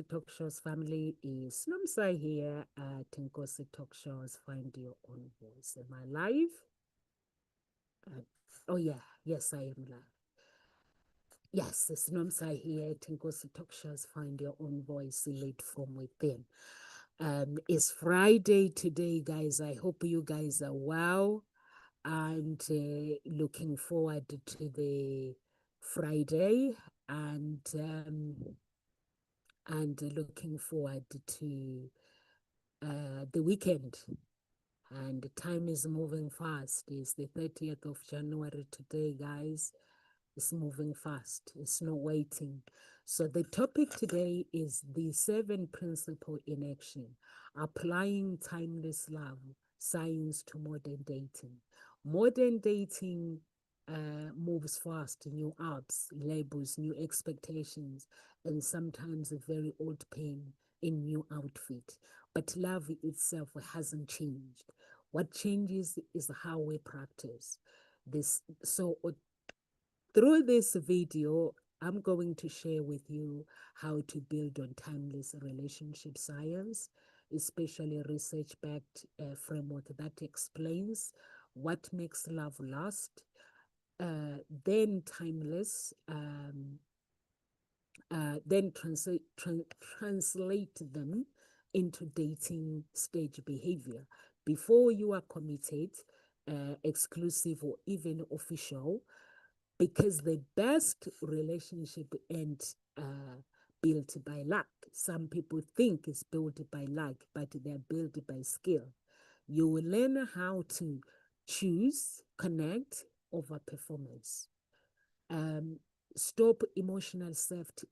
Talk Shows family, is Nomsa here at Nkosi Talk Shows. Find your own voice. Am I live? Uh, oh, yeah. Yes, I am live. Yes, it's Nomsa here at Nkosi Talk Shows. Find your own voice, lead from within. It's Friday today, guys. I hope you guys are well and looking forward to the Friday and looking forward to the weekend. And time is moving fast. It's the 30th of January today, guys. It's moving fast. It's not waiting. So the topic today is the 7 principle in action, applying timeless love science to modern dating. Modern dating moves fast, new apps, labels, new expectations, and sometimes a very old pain in new outfit. But love itself hasn't changed. What changes is how we practice this. So through this video, I'm going to share with you how to build on timeless relationship science, especially research-backed framework that explains what makes love last, then timeless, then translate them into dating stage behavior. Before you are committed, exclusive, or even official, because the best relationship ain't built by luck. Some people think it's built by luck, but they're built by skill. You will learn how to choose, connect over performance. Um, Stop emotional safety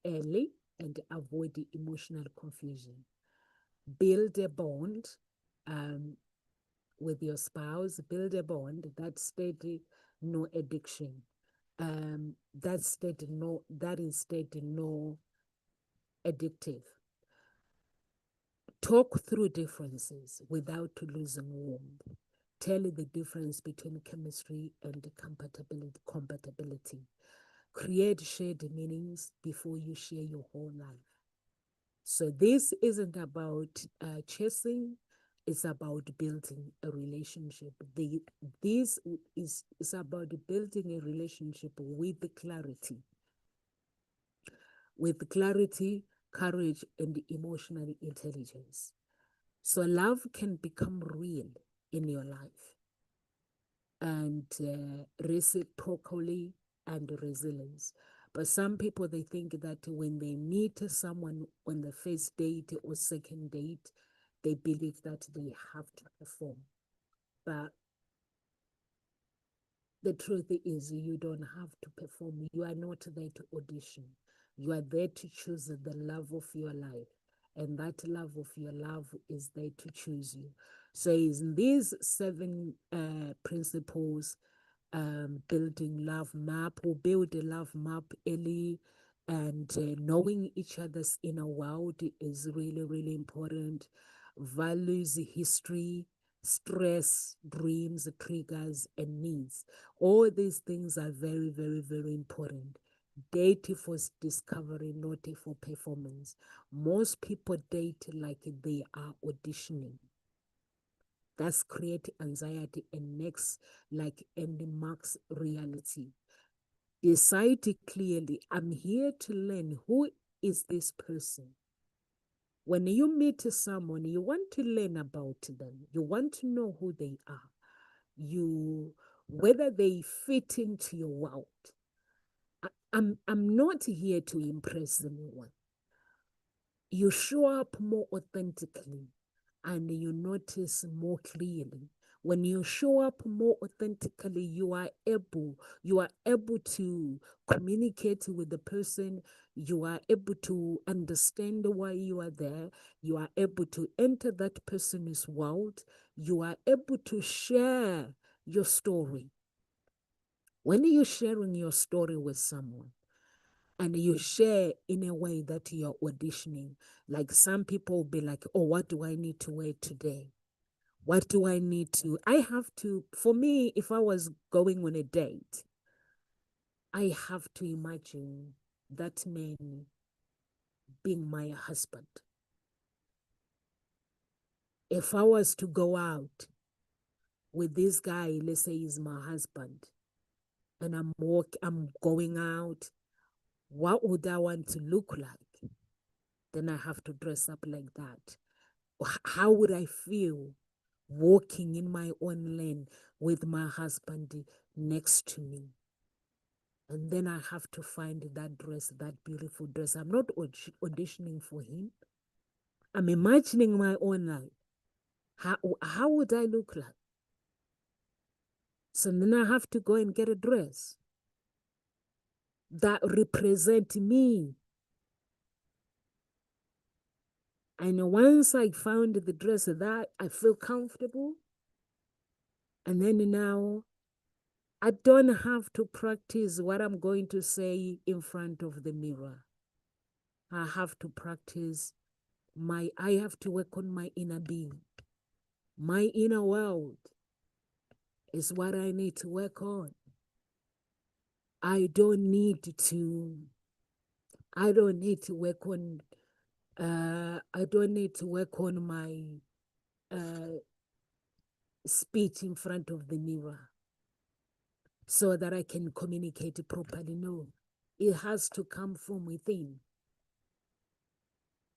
early and avoid the emotional confusion. Build a bond um, with your spouse. Build a bond that's steady, no addiction. That instead no addictive. Talk through differences without losing warmth. Tell the difference between chemistry and compatibility. Create shared meanings before you share your whole life. So this isn't about chasing, it's about building a relationship. This is about building a relationship with clarity, courage, and emotional intelligence. So love can become real in your life and reciprocally and resilience. But some people, they think that when they meet someone on the first date or second date, they believe that they have to perform. But the truth is, you don't have to perform. You are not there to audition. You are there to choose the love of your life. And that love of your love is there to choose you. So, in these 7 principles, building love map or build a love map early, and knowing each other's inner world is really, really important. Values, history, stress, dreams, triggers, and needs. All these things are very, very, very important. Date for discovery, not for performance. Most people date like they are auditioning. That's create anxiety and marks reality. Decide clearly, I'm here to learn who is this person. When you meet someone, you want to learn about them. You want to know who they are. You Whether they fit into your world. I'm not here to impress anyone. You show up more authentically and you notice more clearly. When you show up more authentically, you are able to communicate with the person. You are able to understand why you are there. You are able to enter that person's world. You are able to share your story. When you're sharing your story with someone, and you share in a way that you're auditioning. Like some people will be like, oh, what do I need to wear today? What do I need to? I have to, for me, if I was going on a date, I have to imagine that man being my husband. If I was to go out with this guy, let's say he's my husband, and I'm going out, what would I want to look like? Then I have to dress up like that. How would I feel walking in my own lane with my husband next to me? And then I have to find that dress, that beautiful dress. I'm not auditioning for him. I'm imagining my own life. How would I look like? So then I have to go and get a dress that represent me. And once I found the dress that I feel comfortable, and then now I don't have to practice what I'm going to say in front of the mirror. I have to practice I have to work on my inner being. My inner world is what I need to work on. I don't need to work on I don't need to work on my speech in front of the mirror so that I can communicate properly. No, it has to come from within.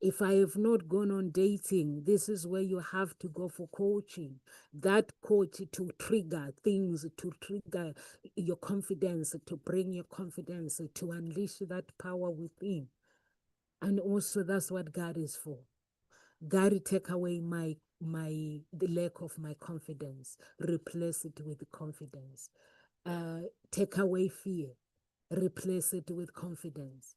If I have not gone on dating, this is where you have to go for coaching. That coach to trigger things, to trigger your confidence, to bring your confidence, to unleash that power within. And also that's what God is for. God take away the lack of my confidence, replace it with confidence. Take away fear, replace it with confidence.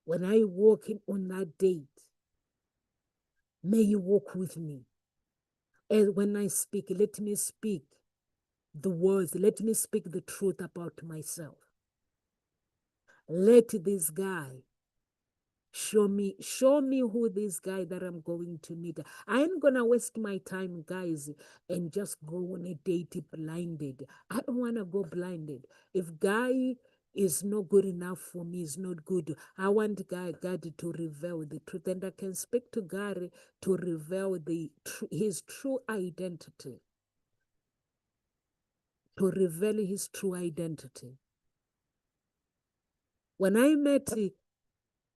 When I walk in on that date, may you walk with me. And when I speak, let me speak the words, let me speak the truth about myself. Let this guy show me who this guy that I'm going to meet. I ain't gonna waste my time, guys, and just go on a date blinded. I don't wanna go blinded. If guy is not good enough for me, is not good. I want God to reveal the truth, and I can speak to God to reveal his true identity. To reveal his true identity. When I met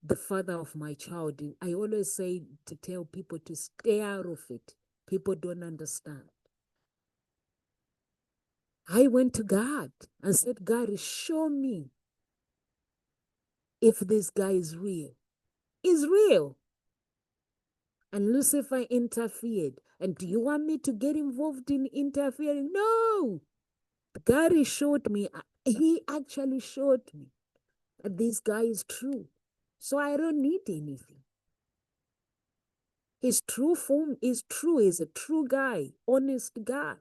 the father of my child, I always say to tell people to stay out of it. People don't understand. I went to God and said, God, show me if this guy is real. He's real. And Lucifer interfered. And do you want me to get involved in interfering? No. God showed me. He actually showed me that this guy is true. So I don't need anything. His true form is true. He's a true guy, honest guy.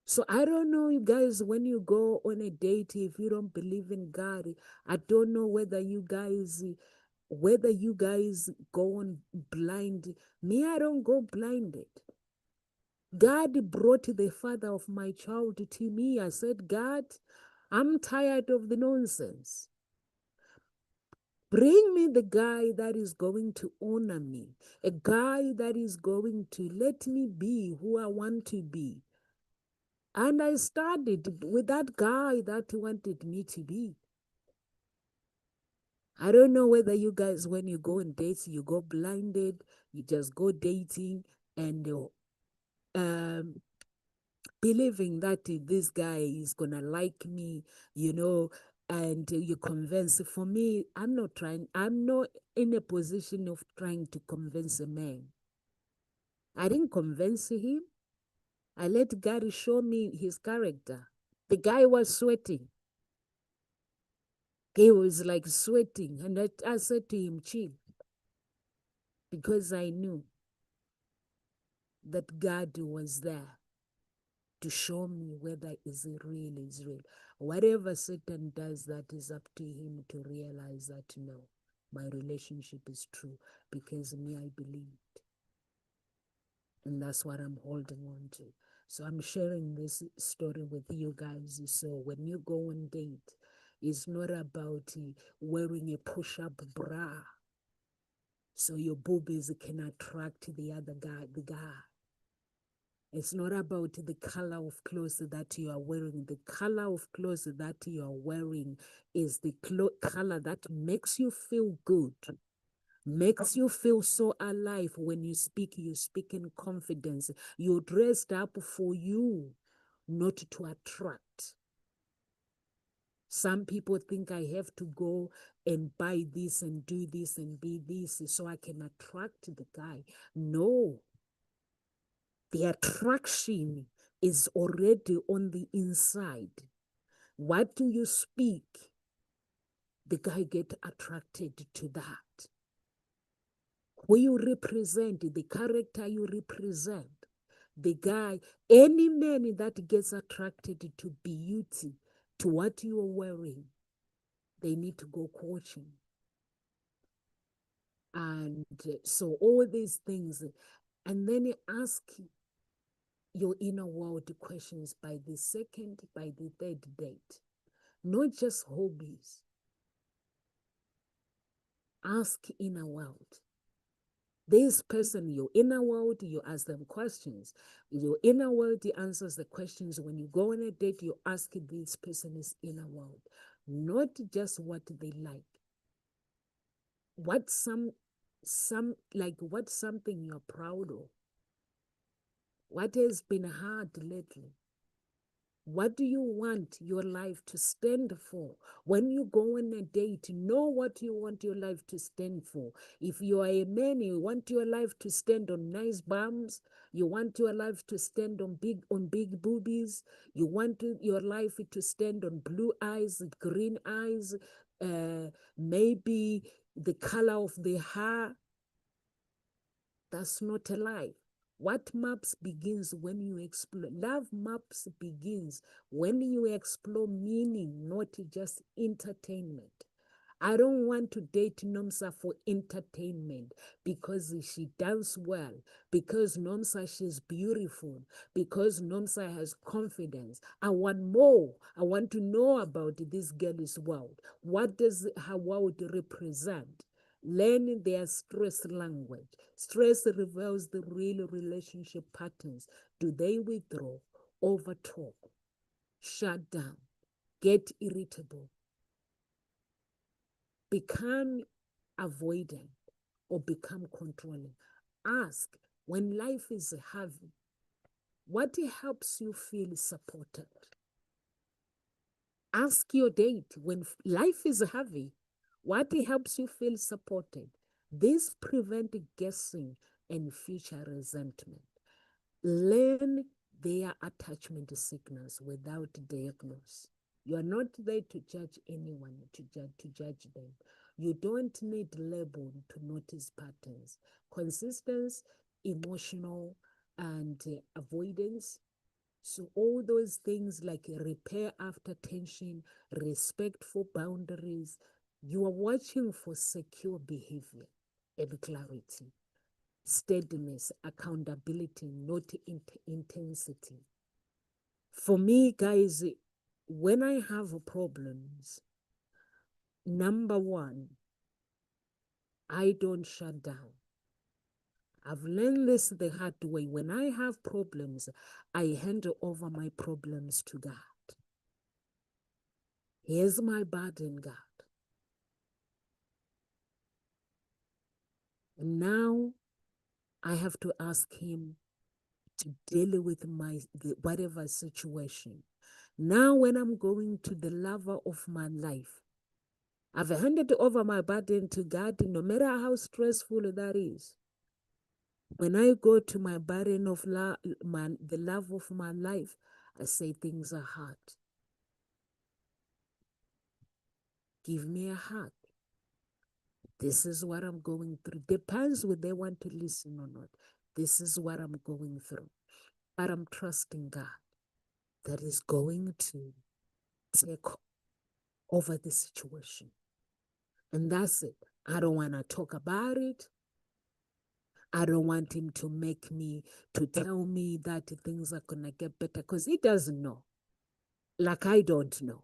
So I don't know, you guys, when you go on a date, if you don't believe in God, I don't know whether you guys go on blind. Me, I don't go blinded. God brought the father of my child to me. I said, God, I'm tired of the nonsense. Bring me the guy that is going to honor me, a guy that is going to let me be who I want to be. And I started with that guy that wanted me to be. I don't know whether you guys, when you go on dates, you go blinded, you just go dating and believing that this guy is going to like me, and you convince. For me, I'm not in a position of trying to convince a man. I didn't convince him. I let God show me his character. The guy was sweating. He was like sweating. And I said to him, chill. Because I knew that God was there to show me whether is real is real. Whatever Satan does, that is up to him to realize that no, my relationship is true because me, I believed. And that's what I'm holding on to. So I'm sharing this story with you guys. So when you go on date, It's not about wearing a push-up bra so your boobies can attract the other guy, the guy. It's not about the color of clothes that you are wearing. The color of clothes that you are wearing is the color that makes you feel good, makes you feel so alive. When you speak in confidence. You're dressed up for you, not to attract. Some people think I have to go and buy this and do this and be this so I can attract the guy. No. The attraction is already on the inside. What do you speak? The guy get attracted to that. Who you represent, the character you represent, the guy, any man that gets attracted to beauty, to what you are wearing, they need to go coaching. And so all these things, and then you ask your inner world questions by the second, by the third date, not just hobbies. Ask inner world. This person, your inner world, you ask them questions. Your inner world answers the questions. When you go on a date, you ask this person's inner world, not just what they like. What's something you're proud of? What has been hard lately? What do you want your life to stand for? When you go on a date, know what you want your life to stand for. If you are a man, you want your life to stand on nice bums. You want your life to stand on big boobies. You want your life to stand on blue eyes, green eyes, maybe the color of the hair. That's not a life. What maps begins when you explore. Love maps begins when you explore meaning, not just entertainment. I don't want to date Nomsa for entertainment because she does well, because Nomsa, she's beautiful, because Nomsa has confidence. I want more. I want to know about this girl's world. What does her world represent? Learning their stress language. Stress reveals the real relationship patterns. Do they withdraw, overtalk, shut down, get irritable, become avoidant, or become controlling? Ask, when life is heavy, what helps you feel supported? Ask your date, when life is heavy, what helps you feel supported? This prevents guessing and future resentment. Learn their attachment signals without diagnosis. You are not there to judge anyone, to judge them. You don't need label to notice patterns. Consistency, emotional, and avoidance. So all those things like repair after tension, respect for boundaries, you are watching for secure behavior and clarity, steadiness, accountability, not intensity. For me, guys, when I have problems, number one, I don't shut down. I've learned this the hard way. When I have problems, I hand over my problems to God. Here's my burden, God. And now I have to ask Him to deal with whatever situation. Now when I'm going to the lover of my life, I've handed over my burden to God, no matter how stressful that is. When I go to my burden of the love of my life, I say things are hard. Give me a hug. This is what I'm going through. Depends whether they want to listen or not. This is what I'm going through. But I'm trusting God that is going to take over the situation. And that's it. I don't want to talk about it. I don't want him to tell me that things are going to get better because he doesn't know. Like I don't know.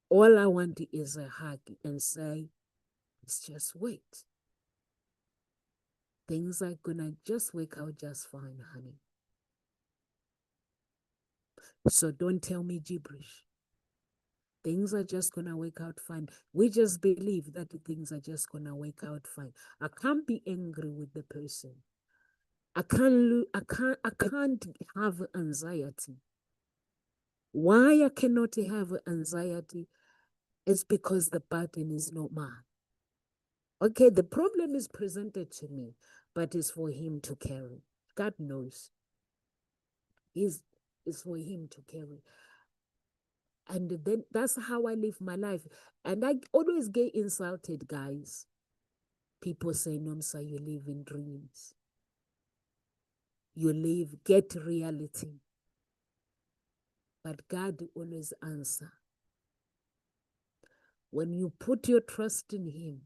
All I want is a hug and say, let's just wait. Things are gonna just work out just fine, honey. So don't tell me gibberish. Things are just gonna work out fine. We just believe that things are just gonna work out fine. I can't be angry with the person. I can't have anxiety. Why I cannot have anxiety is because the burden is not mine. Okay, the problem is presented to me, but it's for him to carry. God knows. It's for him to carry. And then that's how I live my life. And I always get insulted, guys. People say, Nomsa, you live in dreams. You live, get reality. But God always answer. When you put your trust in him,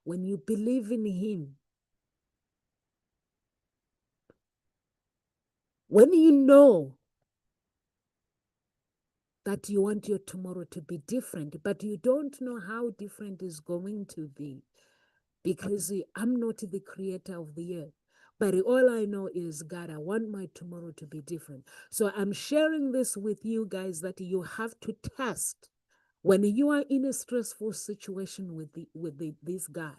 when you believe in him, when you know that you want your tomorrow to be different, but you don't know how different is going to be, because I'm not the creator of the earth. But all I know is, God, I want my tomorrow to be different. So I'm sharing this with you guys that you have to test when you are in a stressful situation with this guy,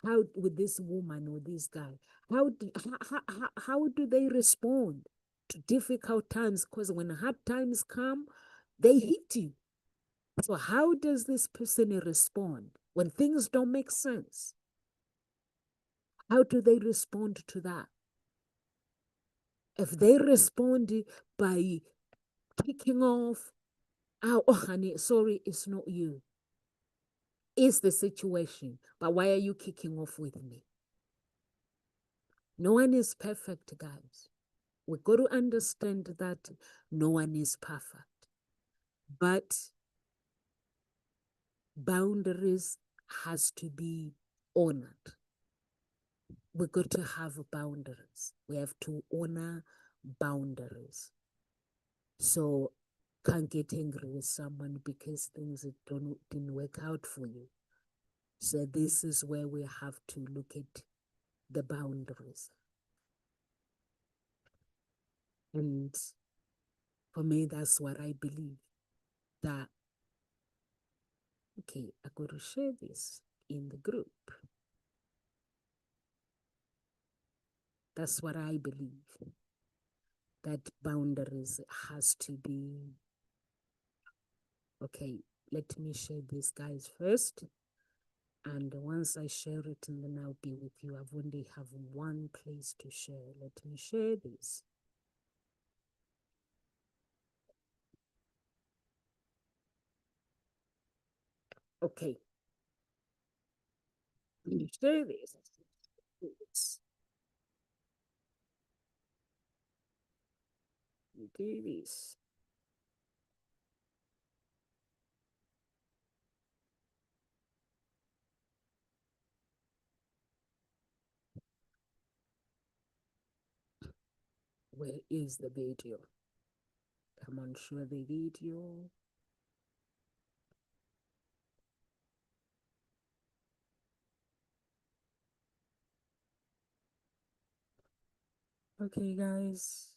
how with this woman, with this guy, how do they respond to difficult times? Because when hard times come, they hit you. So how does this person respond when things don't make sense? How do they respond to that? If they respond by kicking off, oh, honey, sorry, it's not you. It's the situation. But why are you kicking off with me? No one is perfect, guys. We've got to understand that no one is perfect. But boundaries has to be honored. We've got to have boundaries. We have to honor boundaries. So can't get angry with someone because things didn't work out for you. So this is where we have to look at the boundaries. And for me, that's what I believe. That, okay, I got to share this in the group. That's what I believe. That boundaries has to be, okay, let me share this, guys, first. And once I share it, and then I'll be with you. I've only have one place to share. Let me share this. Okay. Let me share this. Do this. Where is the video? Come on, show the video. Okay, guys.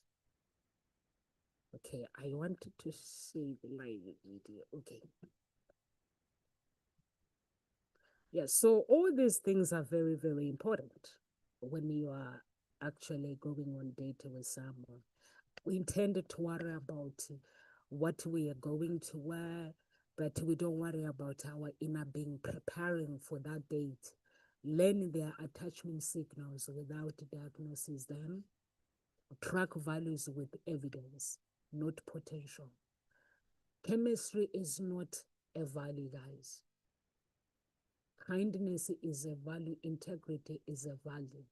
Okay, I wanted to see the live video. Okay. Yeah, so all these things are very, very important when you are actually going on date with someone. We tend to worry about what we are going to wear, but we don't worry about our inner being preparing for that date. Learn their attachment signals without diagnosis them. Track values with evidence, not potential. Chemistry is not a value, guys. Kindness is a value. Integrity is a value.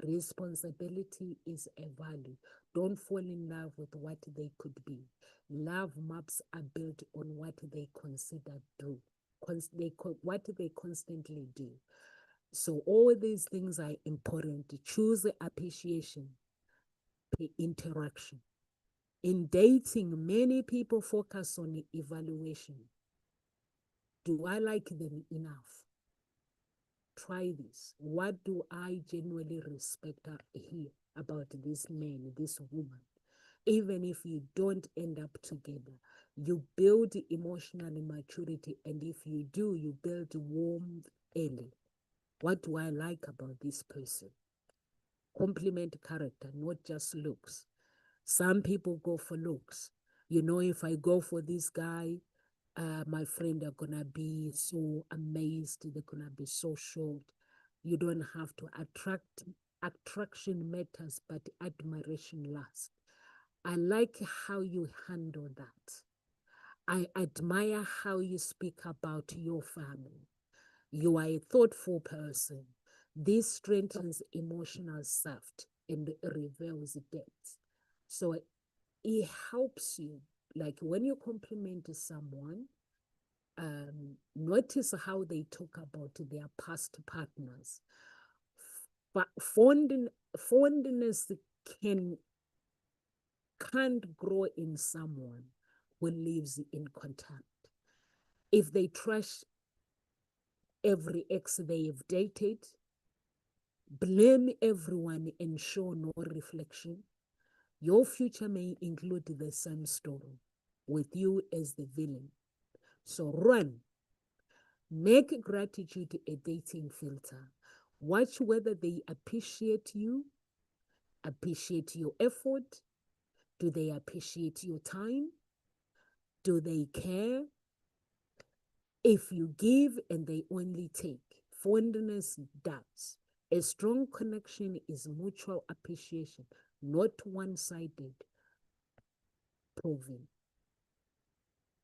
Responsibility is a value. Don't fall in love with what they could be. Love maps are built on what they consider do, what they constantly do. So all these things are important. Choose appreciation, the interaction. In dating, many people focus on evaluation. Do I like them enough? Try this. What do I genuinely respect here about this man, this woman? Even if you don't end up together, you build emotional maturity. And if you do, you build warmth early. What do I like about this person? Compliment character, not just looks. Some people go for looks. You know, if I go for this guy, my friend are gonna be so amazed. They're gonna be so shocked. You don't have to attract. Attraction matters, but admiration lasts. I like how you handle that. I admire how you speak about your family. You are a thoughtful person. This strengthens emotional safety and reveals depth. So it helps you. Like when you compliment someone, notice how they talk about their past partners. But fondness can can't grow in someone who lives in contact. If they trash every ex they've dated, blame everyone and show no reflection, your future may include the same story with you as the villain. So run. Make gratitude a dating filter. Watch whether they appreciate you, appreciate your effort. Do they appreciate your time? Do they care? If you give and they only take, fondness does. A strong connection is mutual appreciation, not one-sided proving.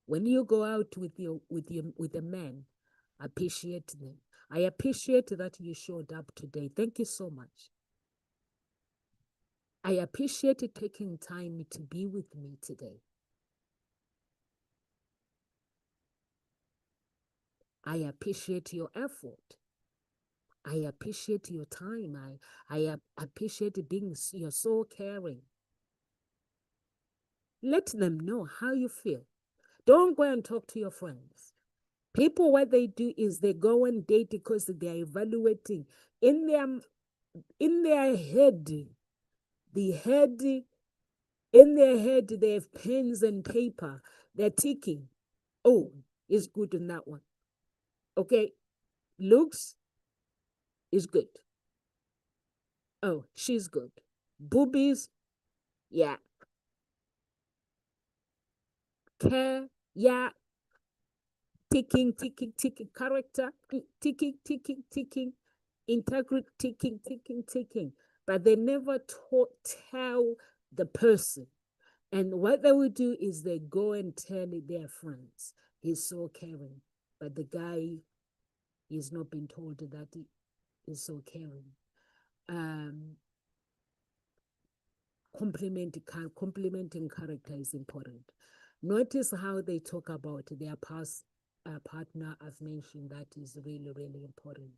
When you go out with a man, appreciate them. I appreciate that you showed up today. Thank you so much. I appreciate you taking time to be with me today. I appreciate your effort. I appreciate your time. I appreciate being, you're so caring. Let them know how you feel. Don't go and talk to your friends. People, what they do is they go and date because they are evaluating in their head. The head in their head, they have pens and paper. They're ticking. Oh, it's good in that one. Okay, looks is good. Oh, she's good. Boobies, yeah. Care, yeah. Ticking, ticking, ticking. Character, ticking, ticking, ticking. Integrity, ticking, ticking, ticking. But they never tell the person. And what they will do is they go and tell their friends. He's so caring. But the guy is not being told that he is so caring. Complementing character is important. Notice how they talk about their past partner. I've mentioned that is really, really important.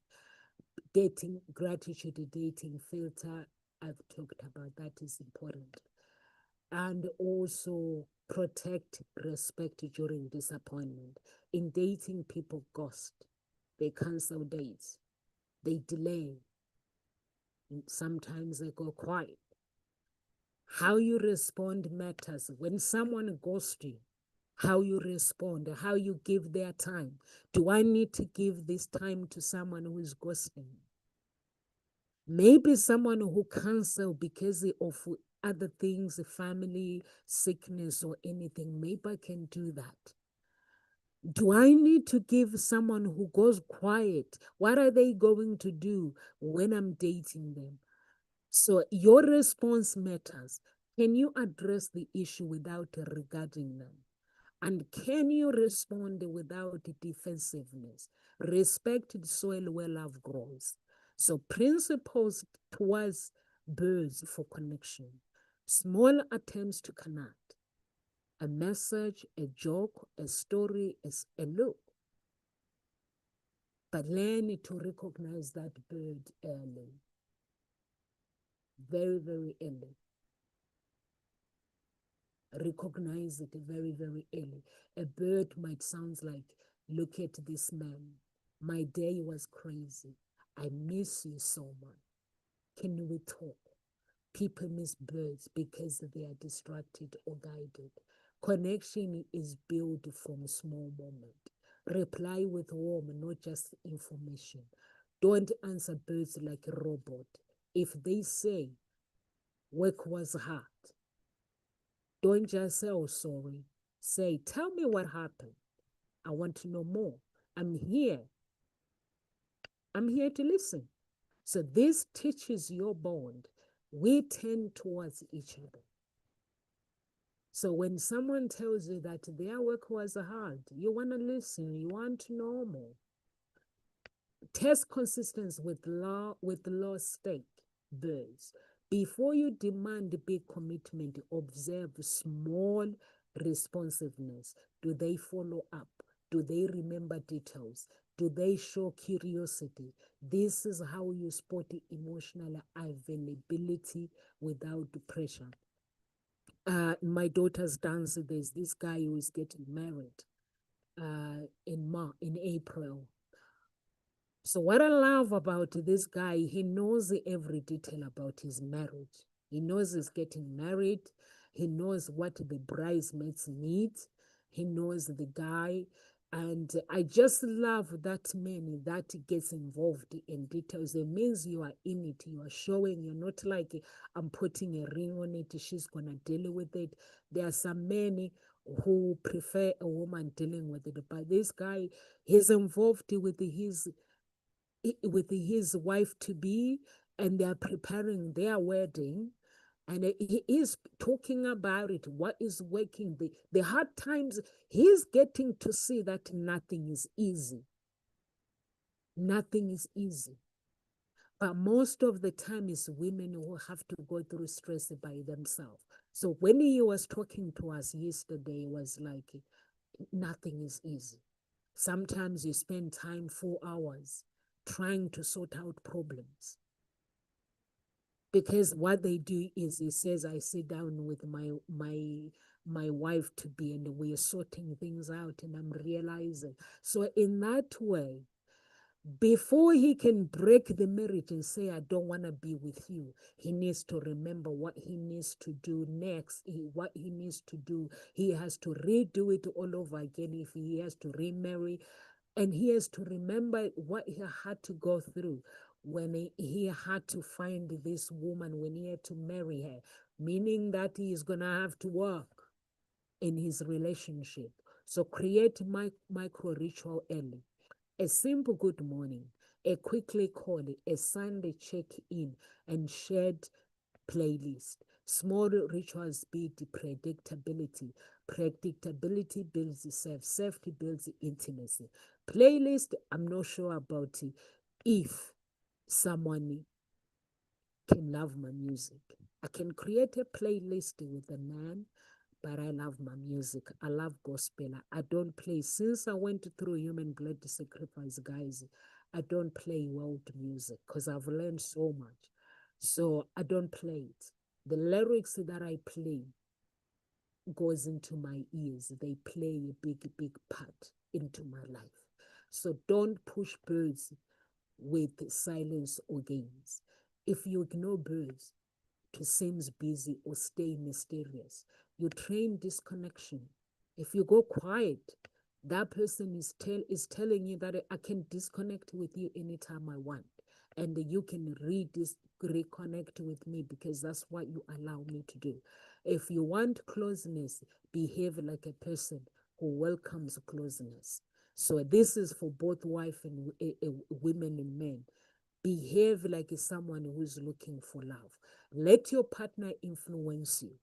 Dating, gratitude, dating filter, I've talked about that is important. And also protect respect during disappointment. In dating, people ghost, they cancel dates, they delay, sometimes they go quiet. How you respond matters. When someone ghosts you, how you respond, how you give their time. Do I need to give this time to someone who is ghosting? Maybe someone who cancel because of other things, family, sickness, or anything. Maybe I can do that. Do I need to give someone who goes quiet? What are they going to do when I'm dating them? So your response matters. Can you address the issue without regarding them? And can you respond without defensiveness? Respect the soil where love grows. So principles towards birds for connection. Small attempts to connect. A message, a joke, a story, a look. But learn to recognize that bird early. Very, very early. Recognize it very, very early. A bird might sound like, look at this man. My day was crazy. I miss you so much. Can we talk? People miss birds because they are distracted or guided. Connection is built from small moments. Reply with warmth, not just information. Don't answer birds like a robot. If they say work was hard, don't just say, oh, sorry. Say, tell me what happened. I want to know more. I'm here. I'm here to listen. So this teaches your bond. We tend towards each other. So when someone tells you that their work was hard, you want to listen, you want to know more. Test consistency with law stake birds. Before you demand big commitment, observe small responsiveness. Do they follow up? Do they remember details? Do they show curiosity? This is how you spot emotional availability without pressure. My daughter's dance, there's this guy who is getting married in April. So what I love about this guy, he knows every detail about his marriage. He knows he's getting married. He knows what the bridesmaids need. He knows the guy. And I just love that man that gets involved in details. It means you are in it. You are showing. You're not like, I'm putting a ring on it. She's going to deal with it. There are some men who prefer a woman dealing with it. But this guy, he's involved with his wife to be, and they are preparing their wedding, and he is talking about it, what is working, the hard times. He's getting to see that nothing is easy. Nothing is easy. But most of the time is women who have to go through stress by themselves. So when he was talking to us yesterday, it was like, nothing is easy. Sometimes you spend time 4 hours trying to sort out problems. Because what they do is, he says, I sit down with my wife to be, and we're sorting things out, and I'm realizing. So in that way, before he can break the marriage and say, I don't want to be with you, he needs to remember what he needs to do next, what he needs to do. He has to redo it all over again if he has to remarry. And he has to remember what he had to go through when he had to find this woman, when he had to marry her, meaning that he is going to have to work in his relationship. So create micro ritual early. A simple good morning, a quickly call, a Sunday check-in, and shared playlist. Small rituals build predictability. Predictability builds self. Safety builds intimacy. Playlist, I'm not sure about it, if someone can love my music. I can create a playlist with a man, but I love my music. I love gospel. I don't play. Since I went through human blood sacrifice, guys, I don't play world music because I've learned so much. So I don't play it. The lyrics that I play goes into my ears. They play a big, big part into my life. So don't push birds with silence or games. If you ignore birds to seem busy or stay mysterious, you train disconnection. If you go quiet, that person is telling you that I can disconnect with you anytime I want, and you can reconnect with me because that's what you allow me to do. If you want closeness, behave like a person who welcomes closeness. So this is for both wife and women and men. Behave like someone who's looking for love. Let your partner influence you.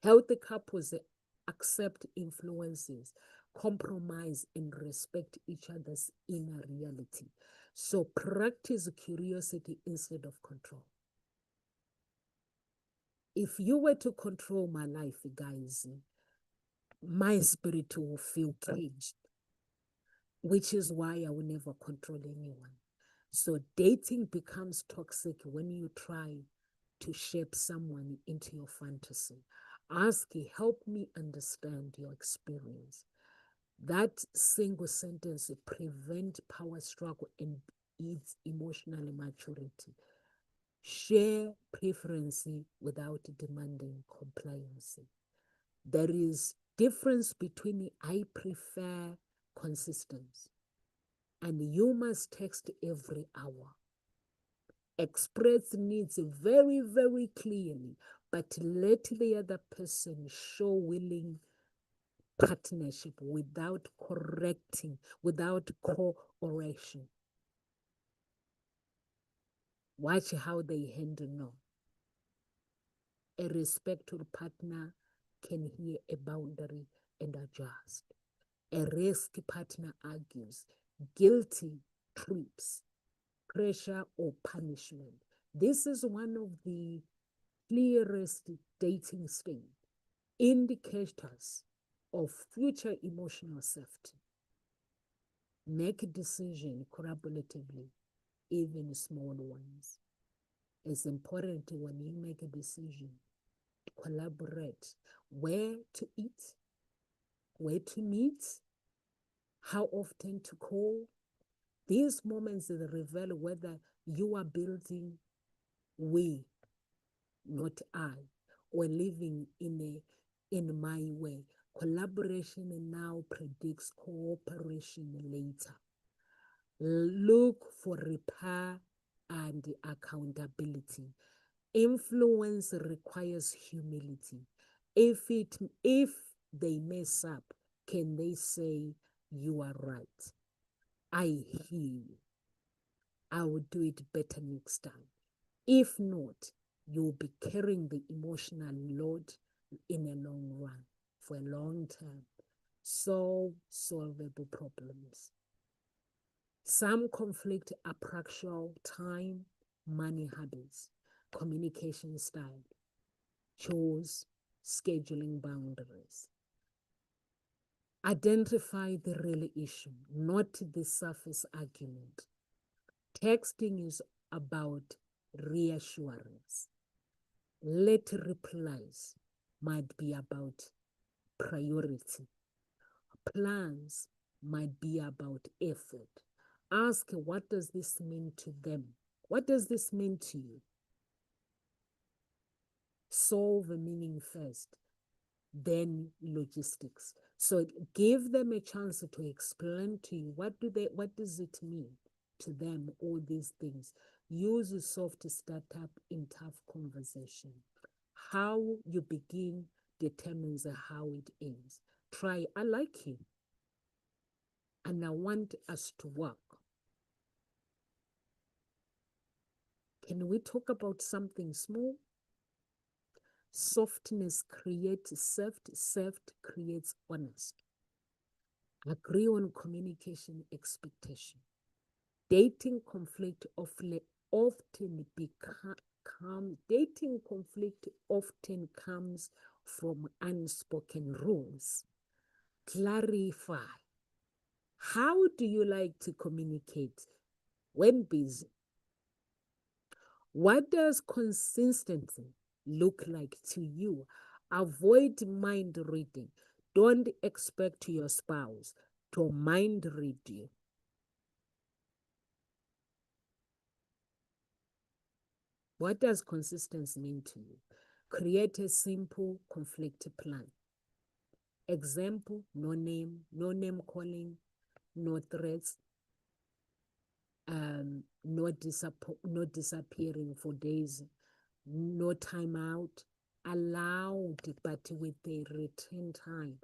Healthy couples accept influences, compromise, and respect each other's inner reality. So practice curiosity instead of control. If you were to control my life, guys, my spirit will feel caged, which is why I will never control anyone. So dating becomes toxic when you try to shape someone into your fantasy. Ask, help me understand your experience. That single sentence prevent power struggle and its emotional maturity. Share preference without demanding compliance. There is difference between I prefer consistency and you must text every hour. Express needs very, very clearly, but let the other person show willing partnership without correcting, without correction. Watch how they handle no. A respectful partner can hear a boundary and adjust. A risky partner argues, guilty trips, pressure or punishment. This is one of the clearest dating stage indicators of future emotional safety. Make a decision collaboratively, even small ones. It's important when you make a decision to collaborate where to eat, where to meet, how often to call. These moments reveal whether you are building we, not I, or living in my way. Collaboration now predicts cooperation later. Look for repair and accountability. Influence requires humility. If they mess up, can they say you are right? I hear you. I will do it better next time. If not, you'll be carrying the emotional load in a long run for a long time. Solve solvable problems. Some conflict are practical time, money habits, communication style, chores, scheduling boundaries. Identify the real issue, not the surface argument. Texting is about reassurance. Late replies might be about priority. Plans might be about effort. Ask, what does this mean to them? What does this mean to you? Solve the meaning first, then logistics. So give them a chance to explain to you what does it mean to them, all these things. Use a soft startup in tough conversation. How you begin determines how it ends. Try, I like you, and I want us to work. Can we talk about something small? Softness creates soft creates honest. Agree on communication expectation. Dating conflict often comes from unspoken rules. Clarify. How do you like to communicate when busy? What does consistency look like to you? Avoid mind reading. Don't expect your spouse to mind read you. What does consistency mean to you? Create a simple conflict plan. Example, no name calling, no threats, no disappearing for days, no time out, allowed but with a return time.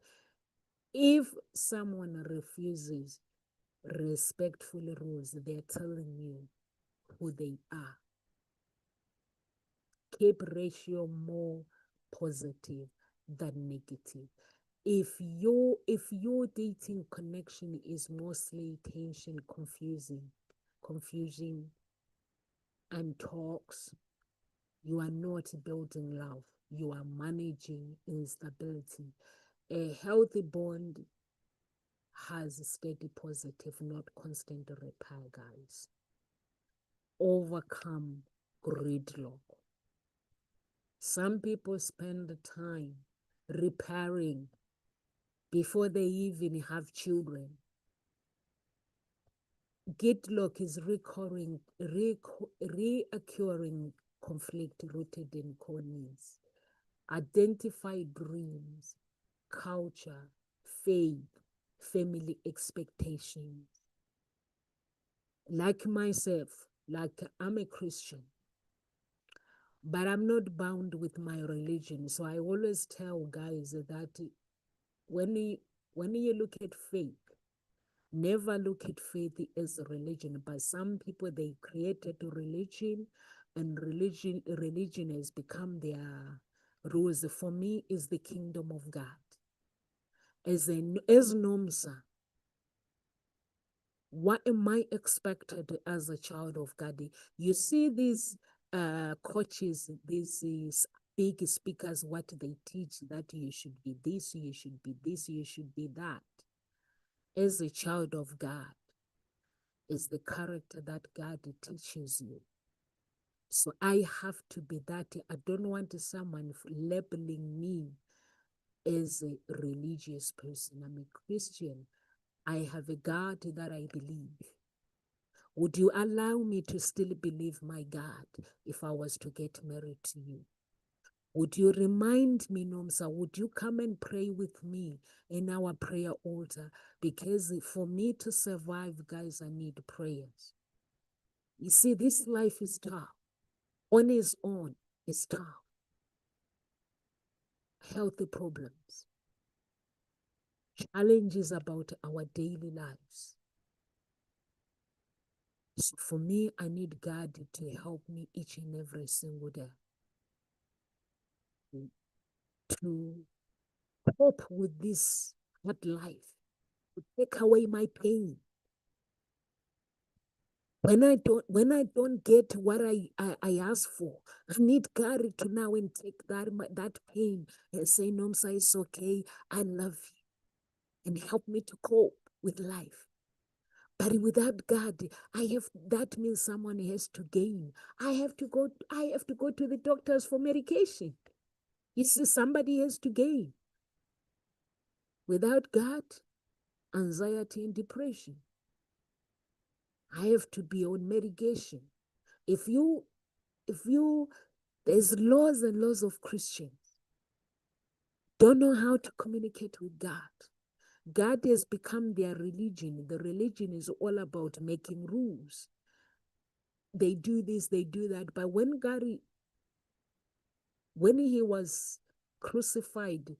If someone refuses respectful rules, they're telling you who they are. Keep ratio more positive than negative. If your dating connection is mostly tension, confusion and talks, you are not building love. You are managing instability. A healthy bond has steady positive, not constant repair, guys. Overcome gridlock. Some people spend the time repairing before they even have children. Gridlock is reoccurring conflict rooted in core needs. Identify dreams, culture, faith, family expectations. Like myself, like I'm a Christian, but I'm not bound with my religion. So I always tell guys that when you look at faith, never look at faith as a religion. But some people, they created a religion, and religion has become their rules. For me, is the kingdom of God. As Nomsa, what am I expected as a child of God? You see these coaches, these big speakers, what they teach, that you should be this, you should be this, you should be that. As a child of God, is the character that God teaches you. So I have to be that. I don't want someone labeling me as a religious person. I'm a Christian. I have a God that I believe. Would you allow me to still believe my God if I was to get married to you? Would you remind me, Nomsa? Would you come and pray with me in our prayer altar? Because for me to survive, guys, I need prayers. You see, this life is tough. On its own, it's tough. Healthy problems, challenges about our daily lives. So for me, I need God to help me each and every single day to cope with this hard life, to take away my pain. When I don't get what I ask for, I need God to now and take that pain and say, Nomsa, it's okay. I love you, and help me to cope with life. But without God, that means someone has to gain. I have to go to the doctors for medication. You see, somebody has to gain. Without God, anxiety and depression. I have to be on medication. If you, there's laws and laws of Christians don't know how to communicate with God. God has become their religion. The religion is all about making rules. They do this, they do that. But when he was crucified,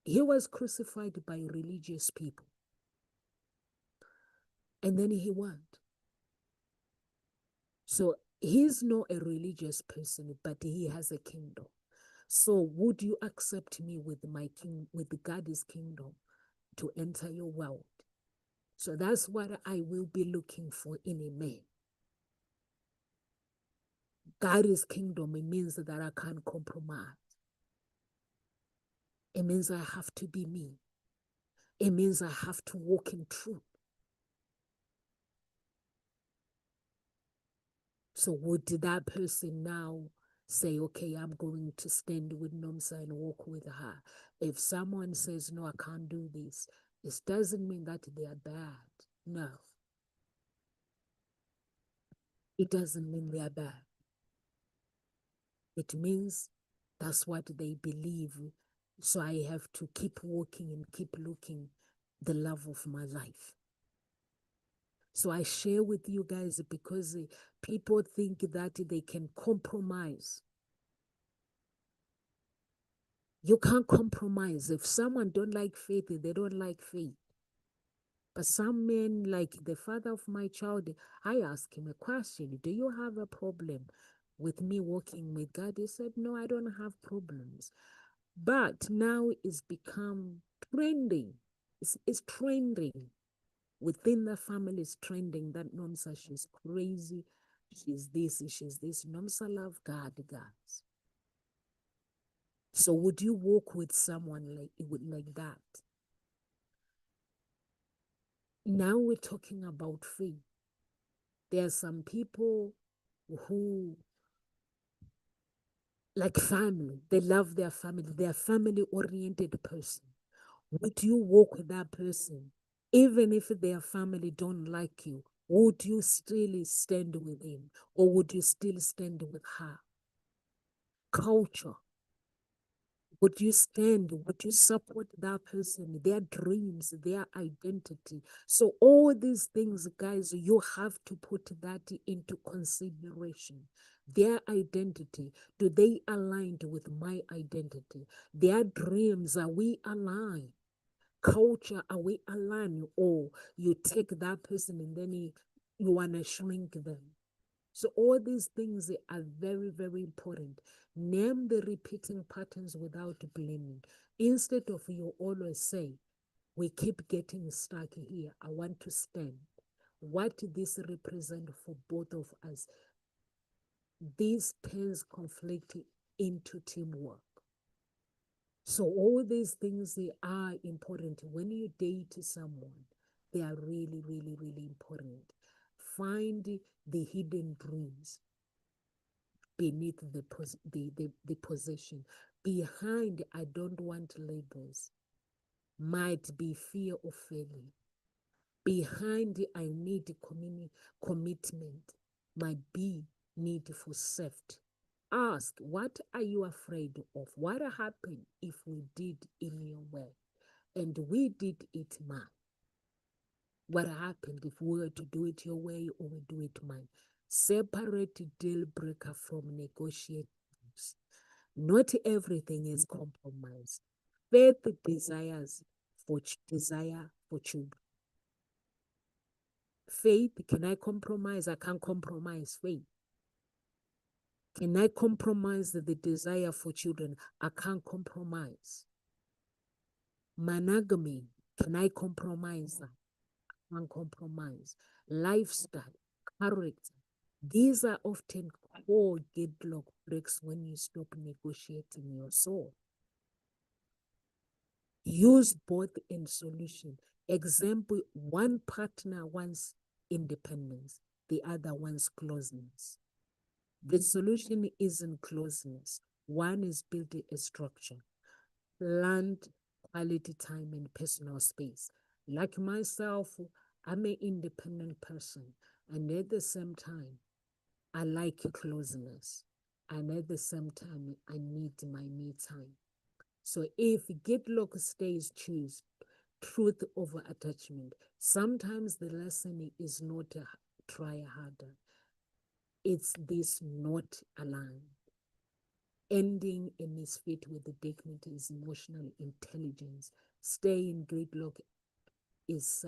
he was crucified by religious people. And then he won. So he's not a religious person, but he has a kingdom. So would you accept me with God's kingdom to enter your world? So that's what I will be looking for in a man. God's kingdom, it means that I can't compromise. It means I have to be me. It means I have to walk in truth. So would that person now say, okay, I'm going to stand with Nomsa and walk with her? If someone says, no, I can't do this, it doesn't mean that they are bad. No. It doesn't mean they are bad. It means that's what they believe. So I have to keep walking and keep looking the love of my life. So I share with you guys because people think that they can compromise. You can't compromise. If someone don't like faith, they don't like faith. But some men, like the father of my child, I asked him a question. Do you have a problem with me walking with God? He said, no, I don't have problems. But now it's become trending. It's trending. Within the family, it's trending that Nomsa, she's crazy. She's this, she's this. Nomsa love God, guys. So would you walk with someone like that? Now we're talking about faith. There are some people who like family. They love their family. They're a family-oriented person. Would you walk with that person? Even if their family don't like you, would you still stand with him or would you still stand with her? Culture. Would you stand? Would you support that person, their dreams, their identity? So, all these things, guys, you have to put that into consideration. Their identity, do they align with my identity? Their dreams, are we aligned? Culture, are we aligned? Or you take that person and then you want to shrink them? So all these things are very, very important. Name the repeating patterns without blaming. Instead of you always say, we keep getting stuck here. I want to stand. What this represent for both of us? This turns conflict into teamwork. So all these things, they are important. When you date someone, they are really, really, really important. Find the hidden dreams beneath the position. Behind, I don't want labels, might be fear of failure. Behind, I need commitment, might be need for safety. Ask, what are you afraid of? What happened if we did in your way and we did it mine? What happened if we were to do it your way or we do it mine? Separate deal breaker from negotiations. Not everything is compromised. Faith desire for children. Faith, can I compromise? I can't compromise faith. Can I compromise the desire for children? I can't compromise. Monogamy, can I compromise that? I can't compromise. Lifestyle, character. These are often core gridlock breaks when you stop negotiating your soul. Use both in solution. Example, one partner wants independence, the other wants closeness. The solution isn't closeness. One is building a structure, land, quality time, and personal space. Like myself, I'm an independent person, and at the same time, I like closeness. And at the same time, I need my me time. So if gridlock stays, choose truth over attachment. Sometimes the lesson is not try harder. It's this not aligned. Ending a misfit with the dignity is emotional intelligence. Stay in gridlock is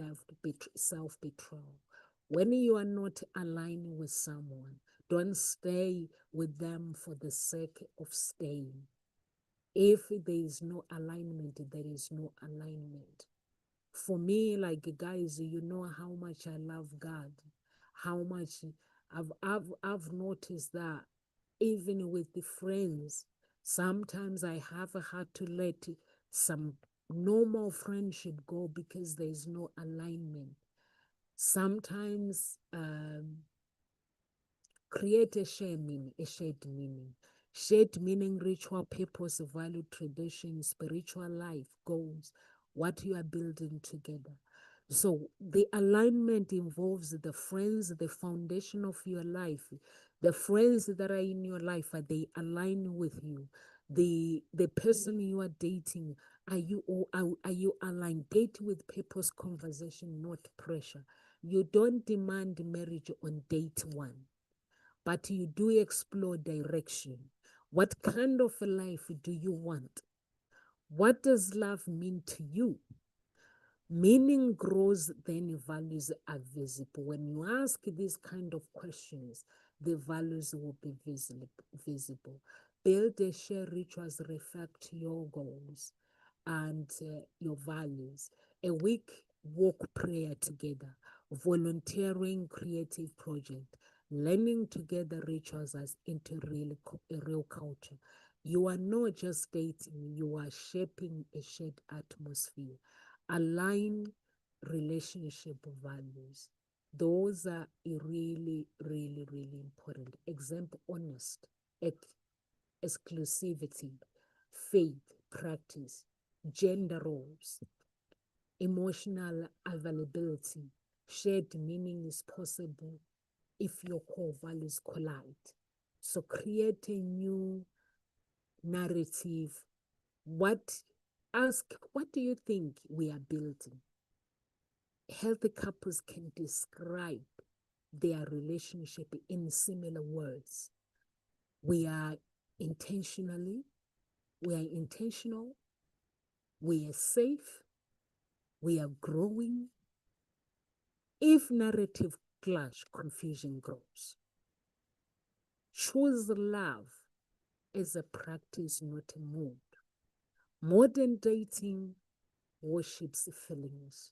self-betrayal. When you are not aligned with someone, don't stay with them for the sake of staying. If there is no alignment, there is no alignment. For me, like guys, you know how much I love God, how much I've noticed that even with the friends, sometimes I have had to let some normal friendship go because there is no alignment. Sometimes create a shared meaning. Shared meaning, ritual, purpose, value, tradition, spiritual life, goals, what you are building together. So the alignment involves the friends, the foundation of your life. The friends that are in your life, are they align with you? The person you are dating, are you aligned? Date with purpose, conversation, not pressure. You don't demand marriage on date one, but you do explore direction. What kind of a life do you want? What does love mean to you? Meaning grows, then values are visible. When you ask these kind of questions, the values will be visible. Build a shared rituals reflect your goals and your values. A week walk prayer together, volunteering creative project, learning together rituals as into real culture. You are not just dating, you are shaping a shared atmosphere. Align relationship values. Those are really, really, really important. Example, honest. exclusivity, faith, practice, gender roles, emotional availability, shared meaning is possible if your core values collide. So create a new narrative. What what do you think we are building? Healthy couples can describe their relationship in similar words. We are intentionally, we are intentional, we are safe, we are growing. If narrative clash, confusion grows. Choose love as a practice, not a mood. Modern dating worships feelings.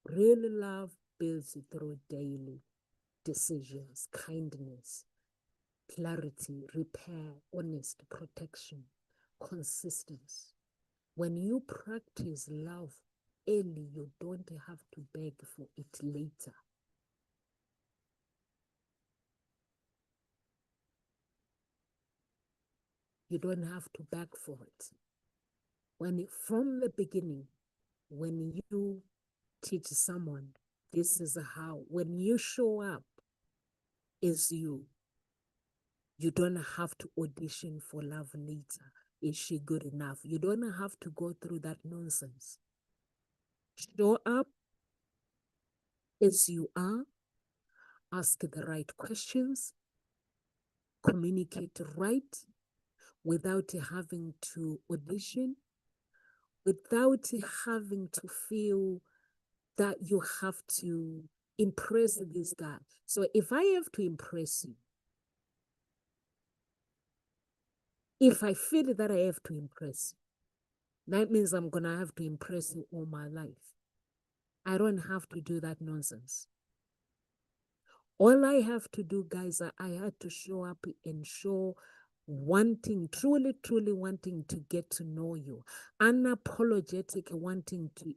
Real love builds through daily decisions, kindness, clarity, repair, honest protection, consistency. When you practice love early, you don't have to beg for it later. You don't have to beg for it. From the beginning, when you teach someone, this is how, when you show up as you don't have to audition for love later. Is she good enough? You don't have to go through that nonsense. Show up as you are, ask the right questions, communicate right without having to audition, without having to feel that you have to impress this guy. So if I have to impress you, if I feel that I have to impress you, that means I'm going to have to impress you all my life. I don't have to do that nonsense. All I have to do, guys, I had to show up and show wanting, truly, truly wanting to get to know you, unapologetic, wanting to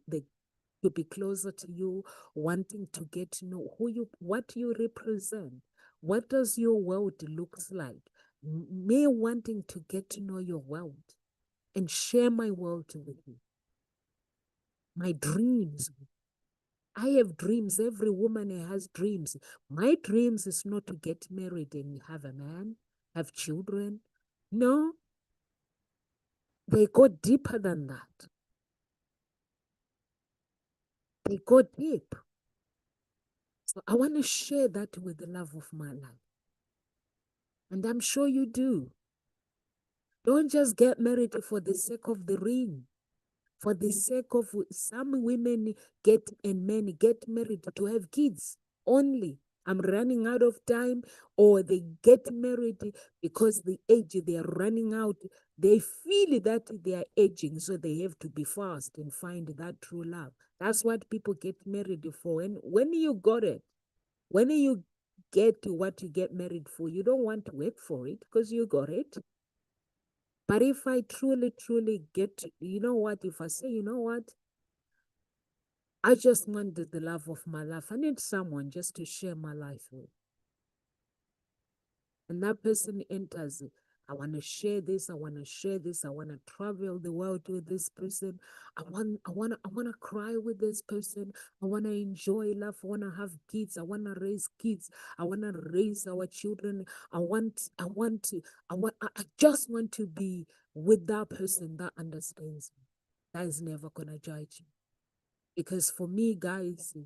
be closer to you, wanting to get to know what you represent. What does your world looks like? Me wanting to get to know your world and share my world with you, my dreams. I have dreams. Every woman has dreams. My dreams is not to get married and have a man, have children. No, they go deeper than that. They go deep. So I want to share that with the love of my life. And I'm sure you do. Don't just get married for the sake of the ring. For the sake of some women and men get married to have kids only. I'm running out of time, or they get married because the age they are running out. They feel that they are aging, so they have to be fast and find that true love. That's what people get married for. And when you got it, when you get to what you get married for, you don't want to work for it because you got it. But if I truly, truly get, you know what, if I say, you know what, I just wanted the love of my life. I need someone just to share my life with. And that person enters. I want to share this. I want to share this. I want to travel the world with this person. I want to cry with this person. I want to enjoy life. I want to have kids. I want to raise kids. I want to raise our children. I just want to be with that person that understands me. That is never going to judge you. Because for me, guys,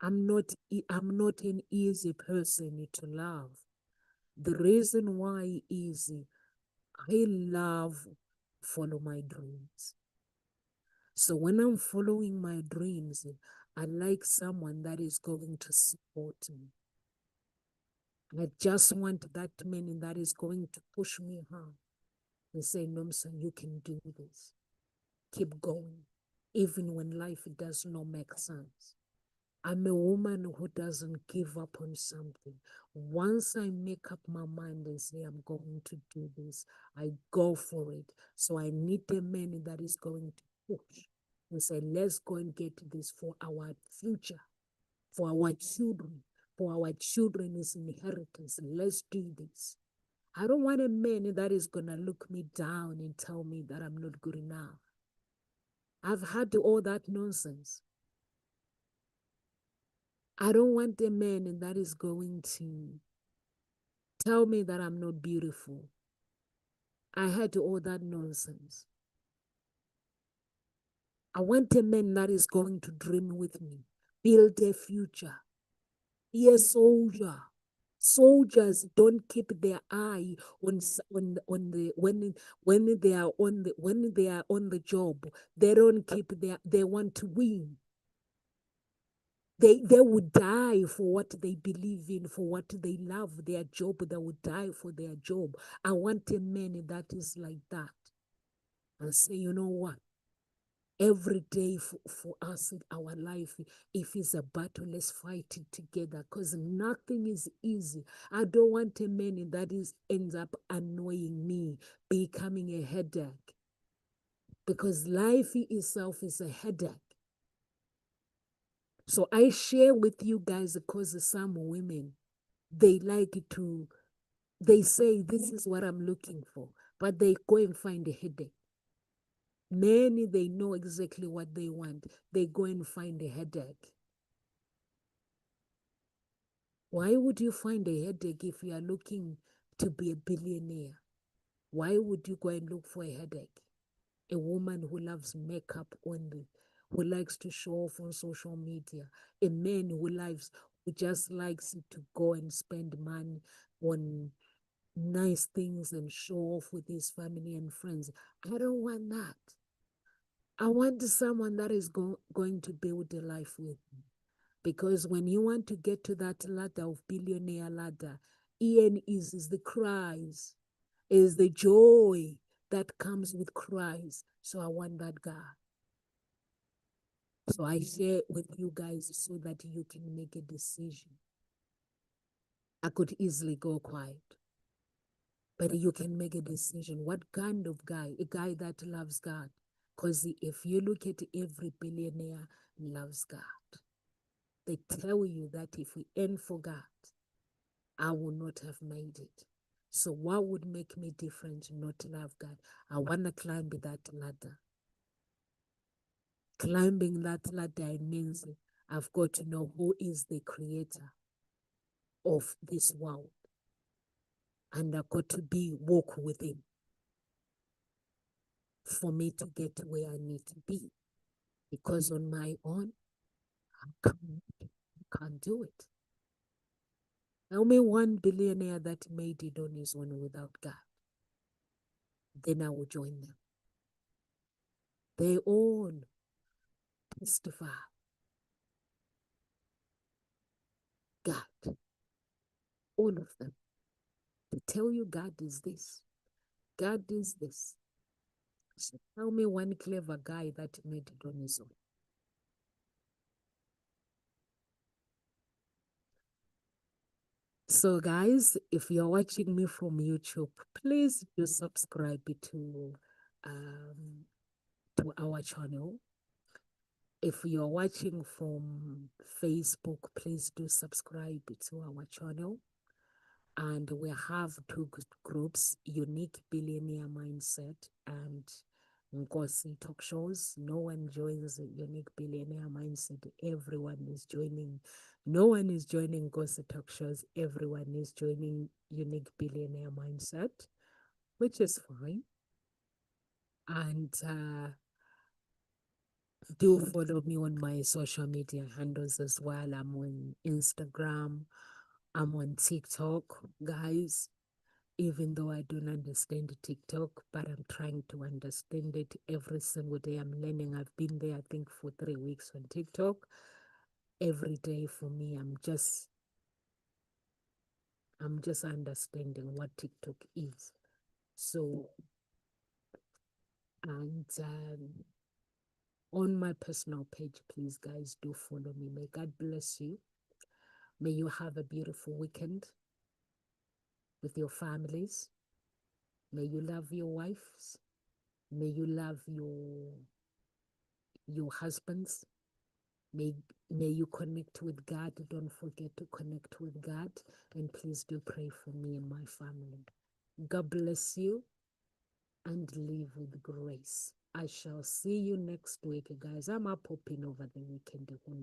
I'm not an easy person to love. The reason why is I love follow my dreams. So when I'm following my dreams, I like someone that is going to support me. I just want that man that is going to push me hard and say, Nomsa, you can do this. Keep going, even when life does not make sense. I'm a woman who doesn't give up on something. Once I make up my mind and say, I'm going to do this, I go for it. So I need a man that is going to push and say, let's go and get this for our future, for our children, for our children's inheritance. Let's do this. I don't want a man that is going to look me down and tell me that I'm not good enough. I've had all that nonsense. I don't want a man that is going to tell me that I'm not beautiful. I had all that nonsense. I want a man that is going to dream with me, build a future. Be a soldier. Soldiers don't keep their eye on the when they are on the job. They don't keep their, they want to win. They would die for what they believe in, for what they love, their job. They would die for their job. I want a man that is like that. And say, you know what? Every day for us in our life, if it's a battle, let's fight it together, because nothing is easy. I don't want a man that ends up annoying me, becoming a headache, because life itself is a headache. So I share with you guys, because some women, they like to, they say this is what I'm looking for, but they go and find a headache. Many, they know exactly what they want. They go and find a headache. Why would you find a headache if you are looking to be a billionaire? Why would you go and look for a headache? A woman who loves makeup only, who likes to show off on social media, a man who just likes to go and spend money on nice things and show off with his family and friends. I don't want that. I want someone that is going to build a life with me. Because when you want to get to that ladder of billionaire ladder, Ian is the cries, is the joy that comes with cries. So I want that guy. So I share with you guys so that you can make a decision. I could easily go quiet, but you can make a decision. What kind of guy? A guy that loves God. Because if you look at every billionaire loves God. They tell you that if we ain't for God, I would not have made it. So what would make me different not to love God? I want to climb that ladder. Climbing that ladder means I've got to know who is the creator of this world. And I've got to walk with him for me to get to where I need to be. Because on my own, I can't do it. Only one billionaire that made it on his own without God. Then I will join them. They all testify. God, all of them, to tell you God is this, God is this. So tell me one clever guy that made it on his own. So guys, if you're watching me from YouTube, please do subscribe um, to our channel. If you're watching from Facebook, please do subscribe to our channel. And we have two groups, Unique Billionaire Mindset and Ngosi Talk Shows. No one joins Unique Billionaire Mindset. Everyone is joining. No one is joining Ngosi Talk Shows. Everyone is joining Unique Billionaire Mindset, which is fine. And do follow me on my social media handles as well. I'm on Instagram. I'm on TikTok, guys. Even though I don't understand TikTok, but I'm trying to understand it every single day. I'm learning. I've been there, I think, for 3 weeks on TikTok. Every day for me, I'm just understanding what TikTok is. So, and on my personal page, please, guys, do follow me. May God bless you. May you have a beautiful weekend with your families. May you love your wives. May you love your husbands. May May you connect with God. Don't forget to connect with God. And please do pray for me and my family. God bless you and live with grace. I shall see you next week, guys. I'm up popping over the weekend.